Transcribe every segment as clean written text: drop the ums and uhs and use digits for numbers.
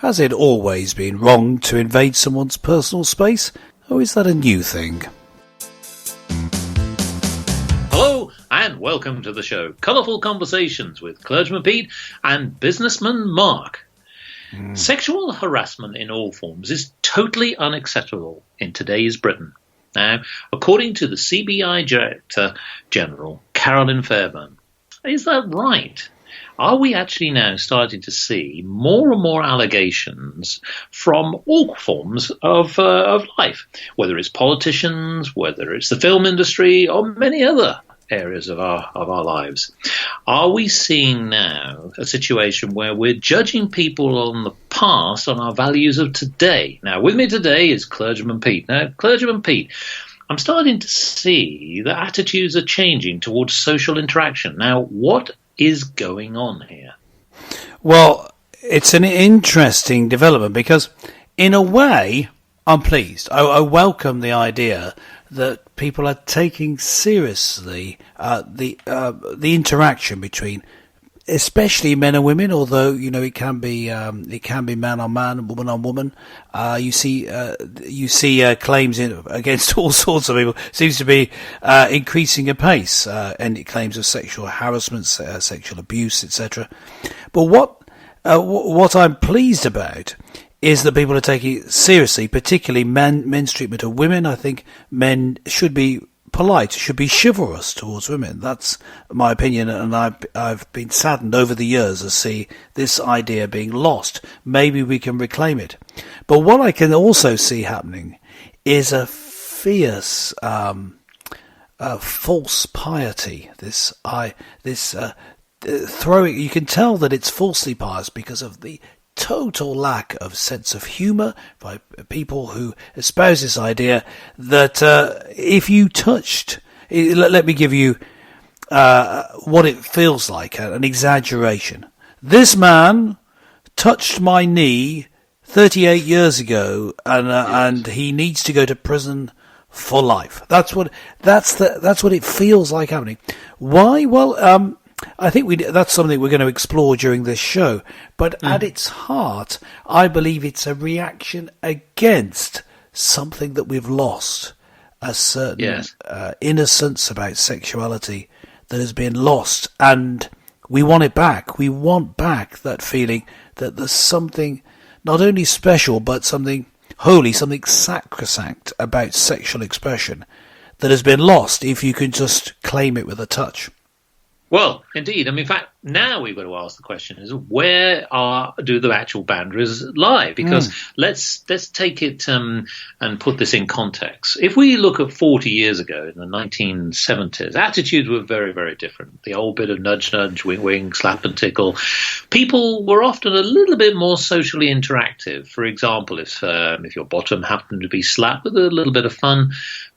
Has it always been wrong to invade someone's personal space, or is that a new thing? Hello and welcome to the show, Colourful Conversations with Clergyman Pete and Businessman Mark. Sexual harassment in all forms is totally unacceptable in today's Britain. Now, according to the CBI Director General, Carolyn Fairbairn, is that right? Are we actually now starting to see more and more allegations from all forms of life, whether it's politicians, whether it's the film industry, or many other areas of our lives? Are we seeing now a situation where we're judging people on the past on our values of today? Now, with me today is Clergyman Pete. Now, Clergyman Pete, I'm starting to see that attitudes are changing towards social interaction. Now, what is going on here? Well, it's an interesting development because, in a way, I'm pleased. I welcome the idea that people are taking seriously the interaction between, especially men and women. Although it can be man on man, woman on woman. You see claims against all sorts of people. Seems to be increasing apace, and claims of sexual harassment, sexual abuse, etc. But what I'm pleased about is that people are taking it seriously, particularly men's treatment of women. I think men should be polite, should be chivalrous towards women. That's my opinion, and I've been saddened over the years to see this idea being lost. Maybe we can reclaim it. But what I can also see happening is a fierce false piety. Throwing, you can tell that it's falsely pious because of the total lack of sense of humour by people who espouse this idea that if you touched, let me give you what it feels like, an exaggeration. This man touched my knee 38 years ago, and he needs to go to prison for life. That's what it feels like happening. Why? Well, I think that's something we're going to explore during this show. But at its heart, I believe it's a reaction against something that we've lost, a certain innocence about sexuality that has been lost, and we want it back. We want back that feeling that there's something not only special, but something holy, something sacrosanct about sexual expression that has been lost if you can just claim it with a touch. Well, indeed. I mean, in fact, now we've got to ask the question: is where do the actual boundaries lie? Because let's take it and put this in context. If we look at 40 years ago, in the 1970s, attitudes were very, very different. The old bit of nudge, nudge, wink, wink, slap and tickle. People were often a little bit more socially interactive. For example, if your bottom happened to be slapped with a little bit of fun,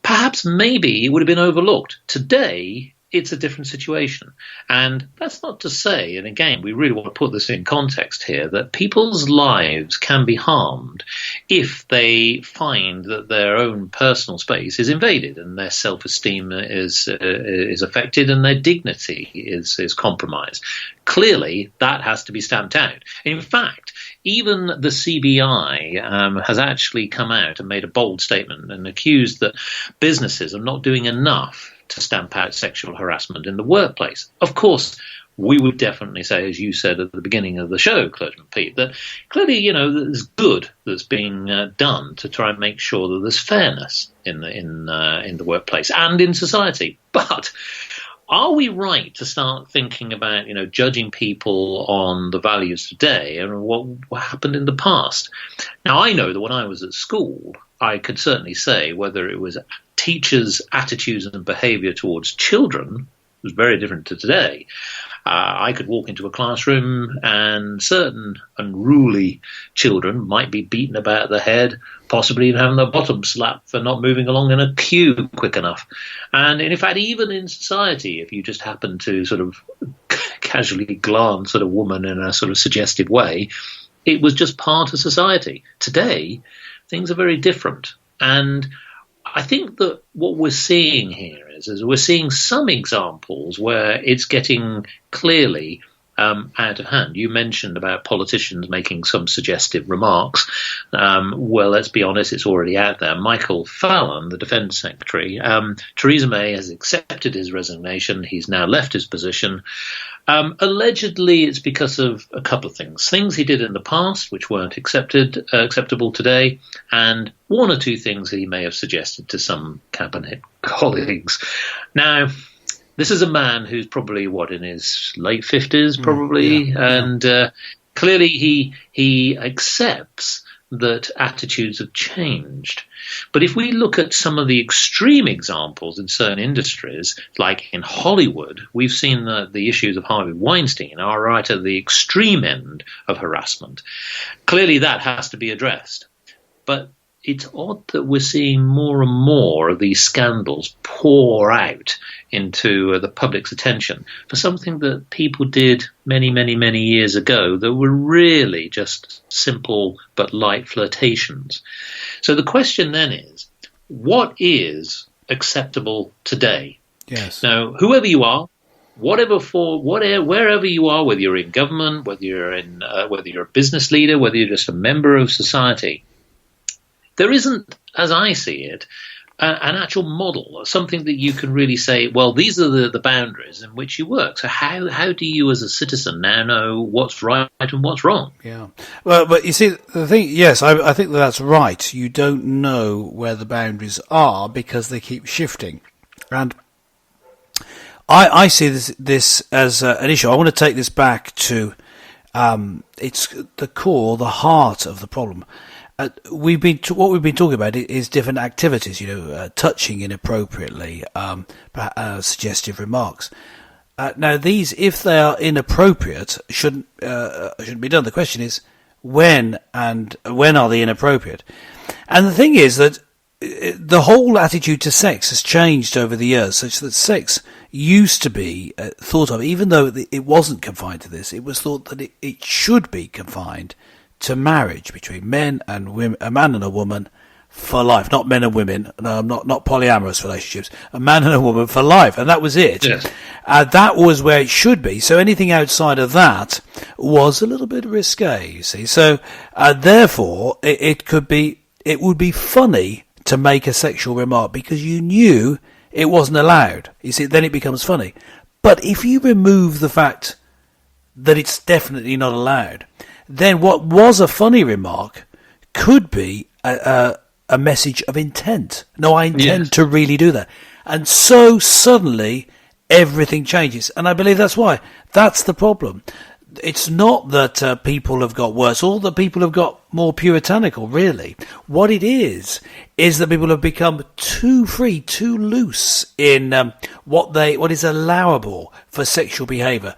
perhaps maybe it would have been overlooked. Today, it's a different situation. And that's not to say, and again, we really want to put this in context here, that people's lives can be harmed if they find that their own personal space is invaded and their self-esteem is affected and their dignity is compromised. Clearly, that has to be stamped out. In fact, even the CBI has actually come out and made a bold statement and accused that businesses are not doing enough to stamp out sexual harassment in the workplace. Of course, we would definitely say, as you said at the beginning of the show, Clergyman Pete, that clearly, there's good that's being done to try and make sure that there's fairness in the workplace and in society. But are we right to start thinking about, judging people on the values today and what happened in the past? Now, I know that when I was at school, I could certainly say whether it was teachers' attitudes and behaviour towards children was very different to today. I could walk into a classroom and certain unruly children might be beaten about the head, possibly even having their bottom slapped for not moving along in a queue quick enough. And in fact, even in society, if you just happen to sort of casually glance at a woman in a sort of suggestive way, it was just part of society. Today, things are very different. And I think that what we're seeing here is we're seeing some examples where it's getting clearly out of hand. You mentioned about politicians making some suggestive remarks. Well, let's be honest, it's already out there. Michael Fallon, the Defence Secretary, Theresa May has accepted his resignation. He's now left his position. Allegedly, it's because of a couple of things he did in the past, which weren't acceptable today, and one or two things he may have suggested to some cabinet colleagues. Now, this is a man who's probably, in his late 50s, probably, and clearly he accepts that attitudes have changed. But if we look at some of the extreme examples in certain industries, like in Hollywood, we've seen the issues of Harvey Weinstein are right at the extreme end of harassment. Clearly that has to be addressed. But it's odd that we're seeing more and more of these scandals pour out into the public's attention for something that people did many, many, many years ago that were really just simple but light flirtations. So the question then is, what is acceptable today? Yes. Now, whoever you are, wherever you are, whether you're in government, whether you're a business leader, whether you're just a member of society, there isn't, as I see it, an actual model or something that you can really say, well, these are the boundaries in which you work. So how do you as a citizen now know what's right and what's wrong? Yeah. Well, but you see, the thing, yes, I think that's right. You don't know where the boundaries are because they keep shifting. And I see this as an issue. I want to take this back to it's the core, the heart of the problem. What we've been talking about is different activities, touching inappropriately, suggestive remarks. Now, these, if they are inappropriate, shouldn't be done. The question is when are they inappropriate? And the thing is that the whole attitude to sex has changed over the years, such that sex used to be thought of, even though it wasn't confined to this, it was thought that it should be confined to marriage between men and women, a man and a woman for life, not men and women, not polyamorous relationships, a man and a woman for life, and that was it. Yes. That was where it should be. So anything outside of that was a little bit risque, you see. So therefore, it would be funny to make a sexual remark because you knew it wasn't allowed. You see, then it becomes funny. But if you remove the fact that it's definitely not allowed, then what was a funny remark could be a message of intent. No, I intend to really do that. And so suddenly everything changes. And I believe that's why. That's the problem. It's not that people have got worse, or that people have got more puritanical, really. What it is that people have become too free, too loose in what is allowable for sexual behaviour.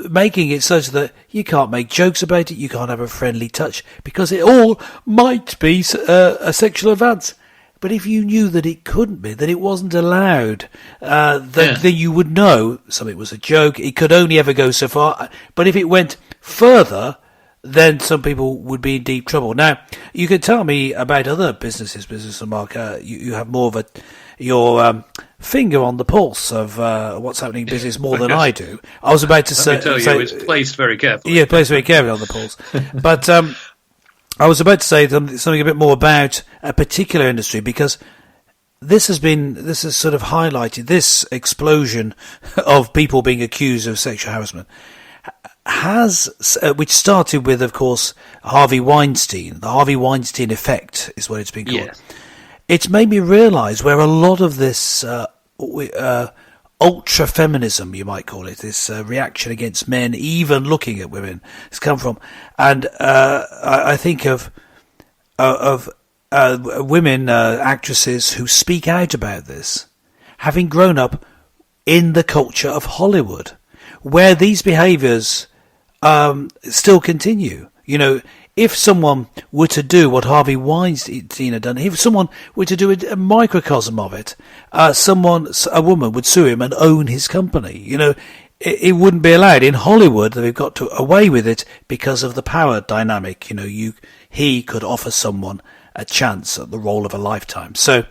Making it such that you can't make jokes about it, you can't have a friendly touch, because it all might be a sexual advance. But if you knew that it couldn't be, that it wasn't allowed, then you would know something was a joke. It could only ever go so far. But if it went further, then some people would be in deep trouble. Now, you could tell me about other businesses, Mark. You have more of your finger on the pulse of what's happening in business more than I do. I was about to say... Let me tell you, it's placed very carefully. Yeah, placed very carefully on the pulse. But I was about to say something a bit more about a particular industry, because this has sort of highlighted this explosion of people being accused of sexual harassment. Which started with, of course, Harvey Weinstein. The Harvey Weinstein effect is what it's been called. Yes. It's made me realise where a lot of this ultra-feminism, you might call it, this reaction against men, even looking at women, has come from. And I think of women, actresses who speak out about this, having grown up in the culture of Hollywood, where these behaviours still continue. If someone were to do what Harvey Weinstein had done, if someone were to do a microcosm of it, a woman would sue him and own his company. It wouldn't be allowed. In Hollywood, they've got away with it because of the power dynamic. He could offer someone a chance at the role of a lifetime. So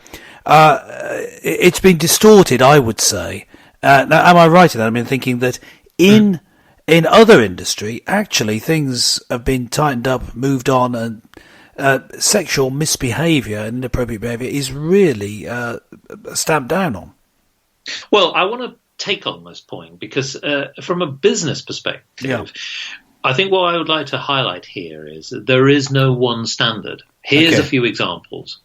it's been distorted, I would say. Now, am I right in that? I mean, thinking that in in other industry, actually things have been tightened up, moved on, and sexual misbehaviour and inappropriate behaviour is really stamped down on. Well, I want to take on this point because from a business perspective, I think what I would like to highlight here is that there is no one standard. Here's a few examples.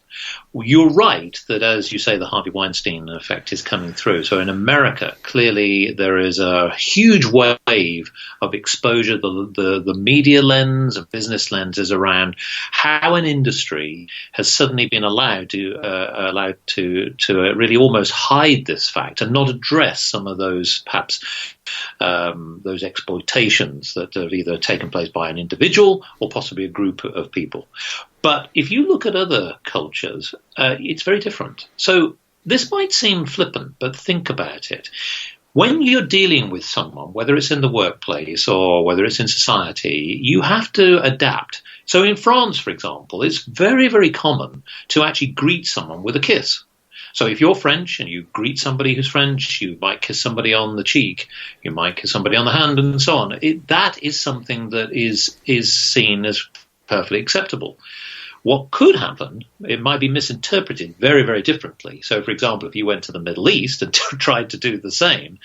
You're right that, as you say, the Harvey Weinstein effect is coming through. So in America, clearly there is a huge wave of exposure. The media lens and business lenses around how an industry has suddenly been allowed to really almost hide this fact and not address some of those perhaps those exploitations that have either taken place by an individual or possibly a group of people. But if you look at other cultures, it's very different. So this might seem flippant, but think about it. When you're dealing with someone, whether it's in the workplace or whether it's in society, you have to adapt. So in France, for example, it's very, very common to actually greet someone with a kiss. So if you're French and you greet somebody who's French, you might kiss somebody on the cheek, you might kiss somebody on the hand, and so on. That is something that is seen as perfectly acceptable. What could happen, it might be misinterpreted very, very differently. So, for example, if you went to the Middle East and tried to do the same,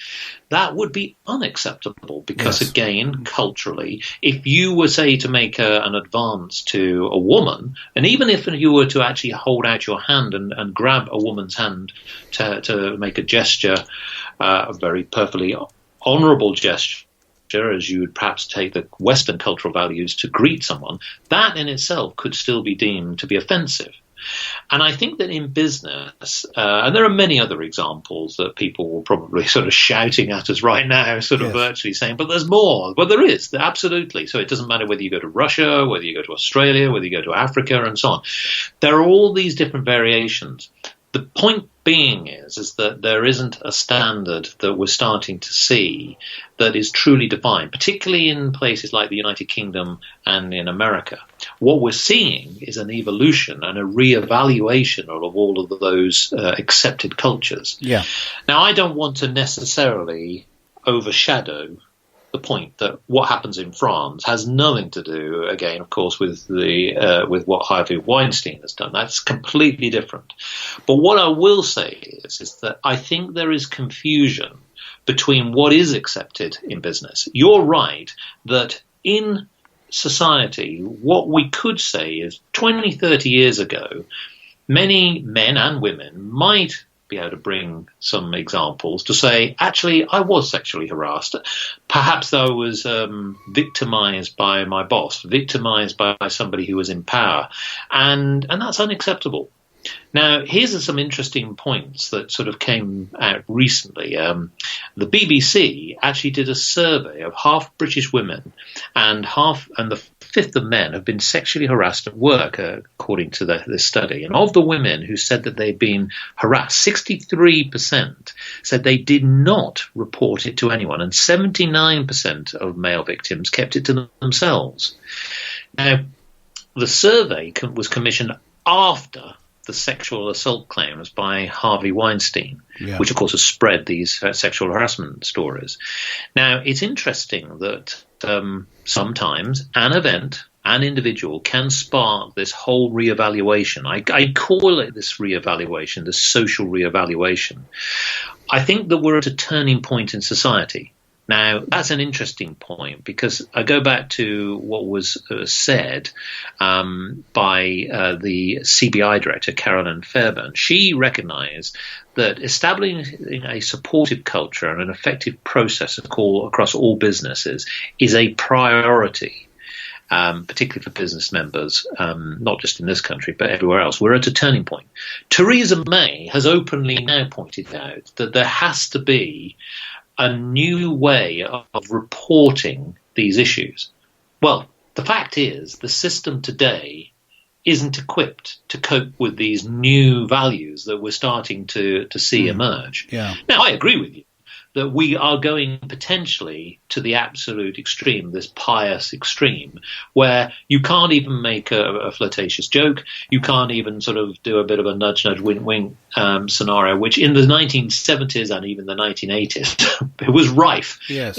that would be unacceptable because, again, culturally, if you were, say, to make an advance to a woman, and even if you were to actually hold out your hand and grab a woman's hand to make a gesture, a very perfectly honourable gesture, as you would perhaps take the Western cultural values to greet someone, that in itself could still be deemed to be offensive. And I think that in business, and there are many other examples that people will probably sort of shouting at us right now, sort of virtually saying, but there's more. Well, there is, absolutely. So it doesn't matter whether you go to Russia, whether you go to Australia, whether you go to Africa, and so on. There are all these different variations. The point being is that there isn't a standard that we're starting to see that is truly defined, particularly in places like the United Kingdom and in America. What we're seeing is an evolution and a reevaluation of all of those accepted cultures. Yeah. Now, I don't want to necessarily overshadow the point that what happens in France has nothing to do, again, of course, with what Harvey Weinstein has done. That's completely different. But what I will say is that I think there is confusion between what is accepted in business. You're right that in society, what we could say is 20, 30 years ago, many men and women might be able to bring some examples to say, actually, I was sexually harassed. Perhaps I was victimized by my boss, victimized by somebody who was in power. And that's unacceptable. Now, here's some interesting points that sort of came out recently. The BBC actually did a survey of half British women and the fifth of men have been sexually harassed at work, according to this study. And of the women who said that they'd been harassed, 63% said they did not report it to anyone, and 79% of male victims kept it to themselves. Now, the survey was commissioned after the sexual assault claims by Harvey Weinstein, which of course has spread these sexual harassment stories. Now, it's interesting that sometimes an event, an individual can spark this whole reevaluation. I call it this reevaluation, this social reevaluation. I think that we're at a turning point in society. Now, that's an interesting point because I go back to what was said by the CBI director, Carolyn Fairbairn. She recognized that establishing a supportive culture and an effective process across all businesses is a priority, particularly for business members, not just in this country, but everywhere else. We're at a turning point. Theresa May has openly now pointed out that there has to be a new way of reporting these issues. Well, the fact is the system today isn't equipped to cope with these new values that we're starting to see emerge. Yeah. Now, I agree with you that we are going potentially to the absolute extreme, this pious extreme, where you can't even make a flirtatious joke, you can't even sort of do a bit of a nudge-nudge, wink-wink scenario, which in the 1970s and even the 1980s, it was rife. Yes.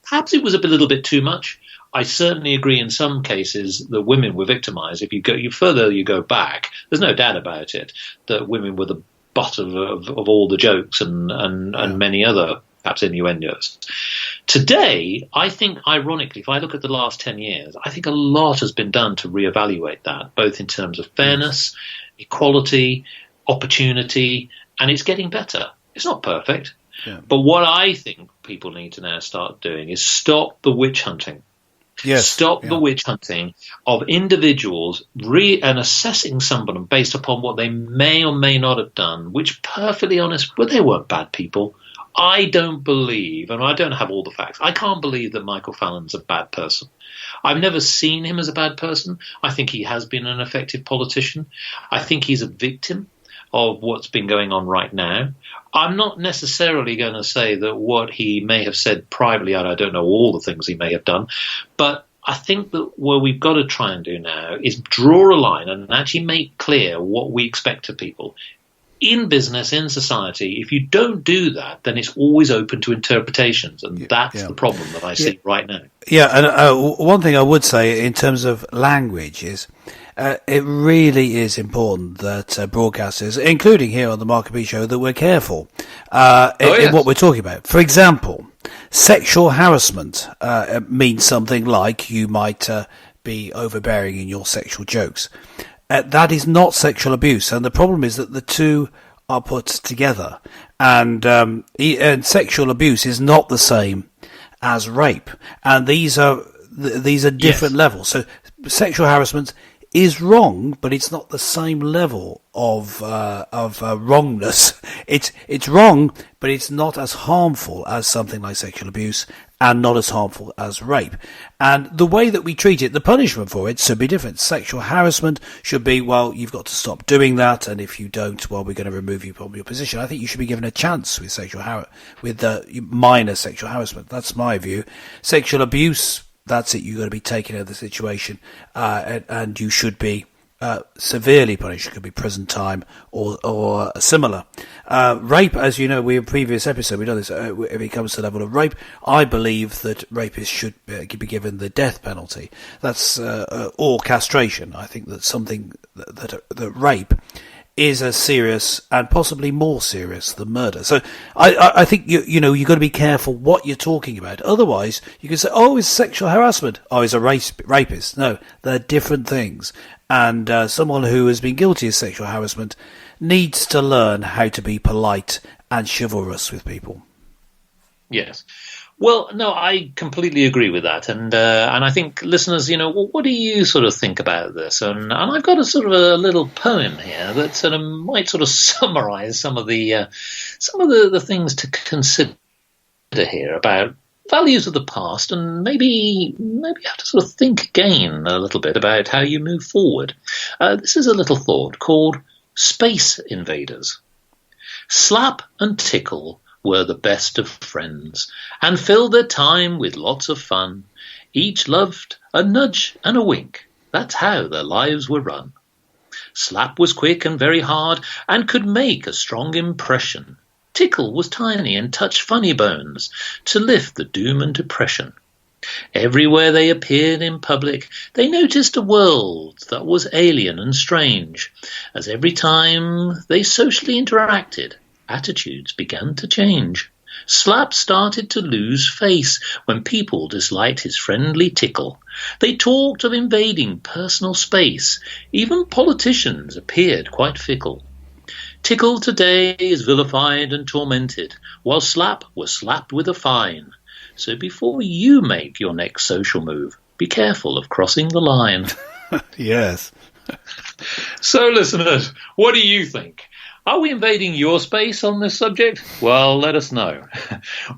Perhaps it was a little bit too much. I certainly agree in some cases that women were victimized. If you further you go back, there's no doubt about it that women were the butt of all the jokes and many other perhaps innuendos. Today, I think, ironically, if I look at the last 10 years, I think a lot has been done to reevaluate that, both in terms of fairness, equality, opportunity, and it's getting better. It's not perfect. Yeah. But what I think people need to now start doing is stop the witch hunting. Yes. Stop the witch hunting of individuals and assessing someone based upon what they may or may not have done, which, perfectly honest, well, they weren't bad people. I don't believe, and I don't have all the facts, I can't believe that Michael Fallon's a bad person. I've never seen him as a bad person. I think he has been an effective politician. I think he's a victim of what's been going on right now. I'm not necessarily going to say that what he may have said privately, and I don't know all the things he may have done, but I think that what we've got to try and do now is draw a line and actually make clear what we expect of people. In business, in society, if you don't do that, then it's always open to interpretations, and that's the problem that I see right now. Yeah, and one thing I would say in terms of language is it really is important that broadcasters, including here on the Mark and B Show, that we're careful in what we're talking about. For example, sexual harassment means something like you might be overbearing in your sexual jokes. That is not sexual abuse, and the problem is that the two are put together, and sexual abuse is not the same as rape, and these are different levels. So sexual harassment is wrong, but it's not the same level of wrongness. It's wrong, but it's not as harmful as something like sexual abuse, and not as harmful as rape. And the way that we treat it, the punishment for it should be different. Sexual harassment should be, well, you've got to stop doing that, and if you don't, well, we're going to remove you from your position. I think you should be given a chance with minor sexual harassment. That's my view. Sexual abuse, that's it. You've got to be taken out of the situation, and you should be severely punished. It could be prison time or similar. Rape, as you know, we in previous episode we know this. If it comes to the level of rape, I believe that rapists should be given the death penalty. That's or castration. I think that's something that rape is as serious and possibly more serious than murder. So I think you've got to be careful what you're talking about. Otherwise, you can say, "Oh, it's sexual harassment. Oh, he's a rapist." No, they're different things. And someone who has been guilty of sexual harassment needs to learn how to be polite and chivalrous with people. Yes. Well, no, I completely agree with that, and I think listeners, what do you sort of think about this? And I've got a sort of a little poem here that sort of might sort of summarise some of the things to consider here about values of the past, and maybe have to sort of think again a little bit about how you move forward. This is a little thought called Space Invaders. Slap and tickle were the best of friends, and filled their time with lots of fun. Each loved a nudge and a wink. That's how their lives were run. Slap was quick and very hard, and could make a strong impression. Tickle was tiny and touched funny bones to lift the doom and depression. Everywhere they appeared in public, they noticed a world that was alien and strange. As every time they socially interacted, attitudes began to change. Slap started to lose face when people disliked his friendly tickle. They talked of invading personal space. Even politicians appeared quite fickle. Tickle today is vilified and tormented, while Slap was slapped with a fine. So before you make your next social move, be careful of crossing the line. Yes. So, listeners, what do you think? Are we invading your space on this subject? Well, let us know.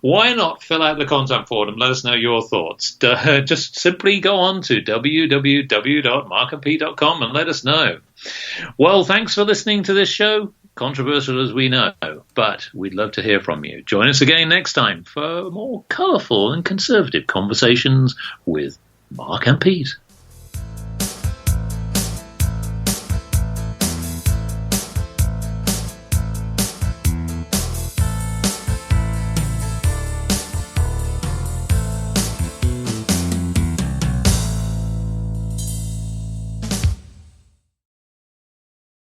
Why not fill out the contact form and let us know your thoughts? Just simply go on to www.markandp.com and let us know. Well, thanks for listening to this show. controversial as we know, but we'd love to hear from you. Join us again next time for more colourful and conservative conversations with Mark and Pete.